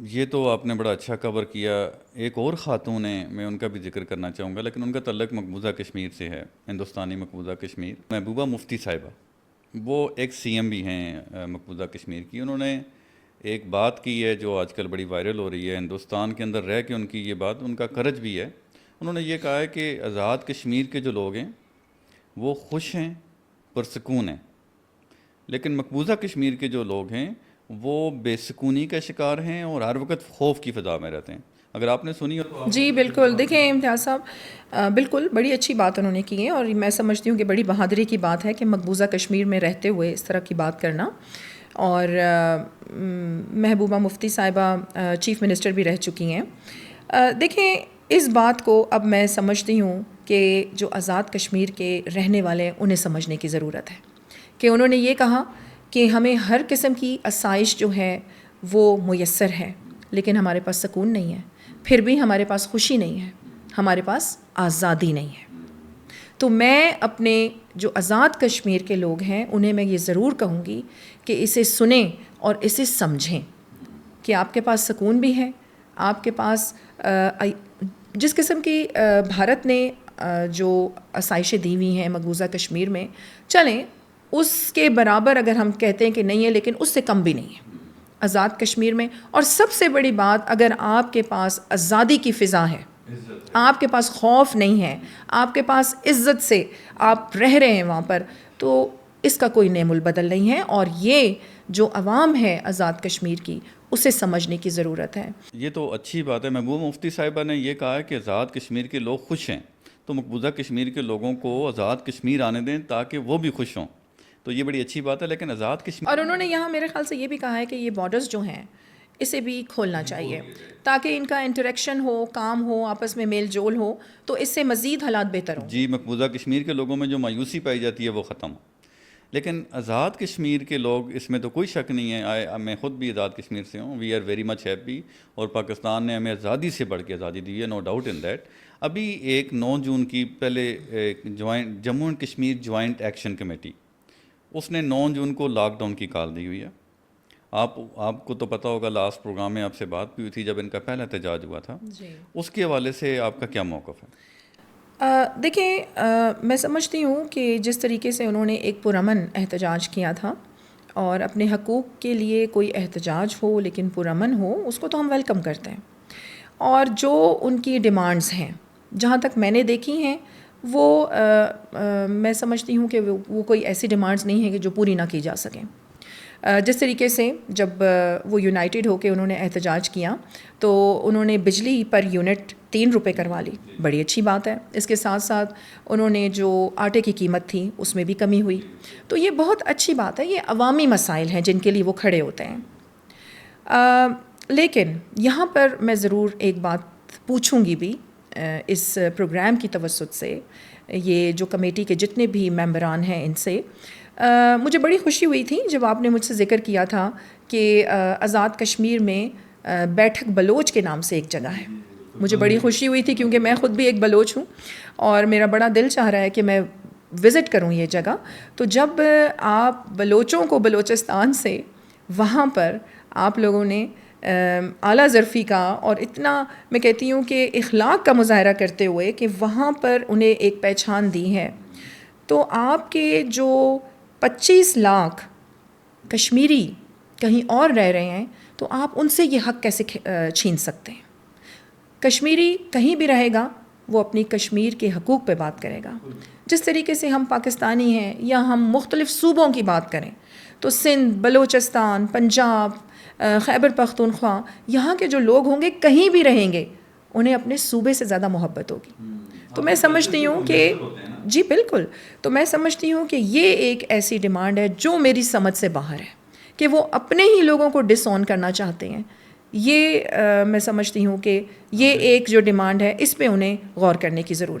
یہ تو آپ نے بڑا اچھا کور کیا. ایک اور خاتون ہیں، میں ان کا بھی ذکر کرنا چاہوں گا، لیکن ان کا تعلق مقبوضہ کشمیر سے ہے، ہندوستانی مقبوضہ کشمیر. محبوبہ مفتی صاحبہ، وہ ایک سی ایم بھی ہیں مقبوضہ کشمیر کی. انہوں نے ایک بات کی ہے جو آج کل بڑی وائرل ہو رہی ہے، ہندوستان کے اندر رہ کے ان کی یہ بات، ان کا کرج بھی ہے. انہوں نے یہ کہا ہے کہ آزاد کشمیر کے جو لوگ ہیں وہ خوش ہیں، پرسکون ہیں، لیکن مقبوضہ کشمیر کے جو لوگ ہیں وہ بے سکونی کا شکار ہیں اور ہر وقت خوف کی فضا میں رہتے ہیں. اگر آپ نے سنی ہو تو جی بالکل. دیکھیں امتیاز صاحب، بالکل بڑی اچھی بات انہوں نے کی ہے، اور میں سمجھتی ہوں کہ بڑی بہادری کی بات ہے کہ مقبوضہ کشمیر میں رہتے ہوئے اس طرح کی بات کرنا. اور محبوبہ مفتی صاحبہ چیف منسٹر بھی رہ چکی ہیں. دیکھیں اس بات کو اب میں سمجھتی ہوں کہ جو آزاد کشمیر کے رہنے والے ہیں انہیں سمجھنے کی ضرورت ہے کہ انہوں نے یہ کہا کہ ہمیں ہر قسم کی آسائش جو ہے وہ میسر ہے، لیکن ہمارے پاس سکون نہیں ہے، پھر بھی ہمارے پاس خوشی نہیں ہے، ہمارے پاس آزادی نہیں ہے. تو میں اپنے جو آزاد کشمیر کے لوگ ہیں انہیں میں یہ ضرور کہوں گی کہ اسے سنیں اور اسے سمجھیں کہ آپ کے پاس سکون بھی ہے. آپ کے پاس جس قسم کی بھارت نے جو آسائشیں دی ہوئی ہیں مقبوضہ کشمیر میں، چلیں اس کے برابر اگر ہم کہتے ہیں کہ نہیں ہے، لیکن اس سے کم بھی نہیں ہے آزاد کشمیر میں. اور سب سے بڑی بات، اگر آپ کے پاس آزادی کی فضا ہے، آپ کے پاس خوف نہیں ہے، آپ کے پاس عزت سے آپ رہ رہے ہیں وہاں پر، تو اس کا کوئی نعم البدل نہیں ہے. اور یہ جو عوام ہے آزاد کشمیر کی، اسے سمجھنے کی ضرورت ہے. یہ تو اچھی بات ہے. محبوبہ مفتی صاحبہ نے یہ کہا ہے کہ آزاد کشمیر کے لوگ خوش ہیں، تو مقبوضہ کشمیر کے لوگوں کو آزاد کشمیر آنے دیں تاکہ وہ بھی خوش ہوں. تو یہ بڑی اچھی بات ہے. لیکن آزاد کشمیر، اور انہوں نے یہاں میرے خیال سے یہ بھی کہا ہے کہ یہ بارڈرز جو ہیں اسے بھی کھولنا چاہیے تاکہ ان کا انٹریکشن ہو، کام ہو، آپس میں میل جول ہو، تو اس سے مزید حالات بہتر ہوں. جی، مقبوضہ کشمیر کے لوگوں میں جو مایوسی پائی جاتی ہے وہ ختم ہو. لیکن آزاد کشمیر کے لوگ، اس میں تو کوئی شک نہیں ہے، میں خود بھی آزاد کشمیر سے ہوں. We are very much happy, اور پاکستان نے ہمیں آزادی سے بڑھ کے آزادی دی ہے، نو ڈاؤٹ ان دیٹ. ابھی ایک 9 جون کی پہلے joint Jammu and Kashmir joint action committee, اس نے 9 جون کو لاک ڈاؤن کی کال دی ہوئی ہے. آپ کو تو پتہ ہوگا، لاسٹ پروگرام میں آپ سے بات بھی ہوئی تھی جب ان کا پہلا احتجاج ہوا تھا. جی اس کے حوالے سے آپ کا کیا موقف ہے؟ دیکھیں میں سمجھتی ہوں کہ جس طریقے سے انہوں نے ایک پرامن احتجاج کیا تھا، اور اپنے حقوق کے لیے کوئی احتجاج ہو لیکن پرامن ہو، اس کو تو ہم ویلکم کرتے ہیں. اور جو ان کی ڈیمانڈز ہیں جہاں تک میں نے دیکھی ہیں، وہ میں سمجھتی ہوں کہ وہ کوئی ایسی ڈیمانڈز نہیں ہیں کہ جو پوری نہ کی جا سکیں. جس طریقے سے جب وہ یونائٹڈ ہو کے انہوں نے احتجاج کیا تو انہوں نے بجلی پر یونٹ 3 روپے کروا لی، بڑی اچھی بات ہے. اس کے ساتھ ساتھ انہوں نے جو آٹے کی قیمت تھی اس میں بھی کمی ہوئی، تو یہ بہت اچھی بات ہے. یہ عوامی مسائل ہیں جن کے لیے وہ کھڑے ہوتے ہیں. لیکن یہاں پر میں ضرور ایک بات پوچھوں گی بھی اس پروگرام کی توسط سے، یہ جو کمیٹی کے جتنے بھی ممبران ہیں ان سے. مجھے بڑی خوشی ہوئی تھی جب آپ نے مجھ سے ذکر کیا تھا کہ آزاد کشمیر میں بیٹھک بلوچ کے نام سے ایک جگہ ہے. مجھے بڑی خوشی ہوئی تھی کیونکہ میں خود بھی ایک بلوچ ہوں، اور میرا بڑا دل چاہ رہا ہے کہ میں وزٹ کروں یہ جگہ. تو جب آپ بلوچوں کو بلوچستان سے وہاں پر آپ لوگوں نے اعلیٰ ظرفی کا اور اتنا میں کہتی ہوں کہ اخلاق کا مظاہرہ کرتے ہوئے کہ وہاں پر انہیں ایک پہچان دی ہے، تو آپ کے جو 25 لاکھ کشمیری کہیں اور رہ رہے ہیں، تو آپ ان سے یہ حق کیسے چھین سکتے ہیں؟ کشمیری کہیں بھی رہے گا وہ اپنی کشمیر کے حقوق پہ بات کرے گا. جس طریقے سے ہم پاکستانی ہیں یا ہم مختلف صوبوں کی بات کریں تو سندھ، بلوچستان، پنجاب، خیبر پختونخوا، یہاں کے جو لوگ ہوں گے کہیں بھی رہیں گے انہیں اپنے صوبے سے زیادہ محبت ہوگی. تو میں سمجھتی ہوں کہ جی بالکل، تو میں سمجھتی ہوں کہ یہ ایک ایسی ڈیمانڈ ہے جو میری سمجھ سے باہر ہے کہ وہ اپنے ہی لوگوں کو ڈس آن کرنا چاہتے ہیں. یہ میں سمجھتی ہوں کہ یہ ایک جو ڈیمانڈ ہے اس پہ انہیں غور کرنے کی ضرورت ہے.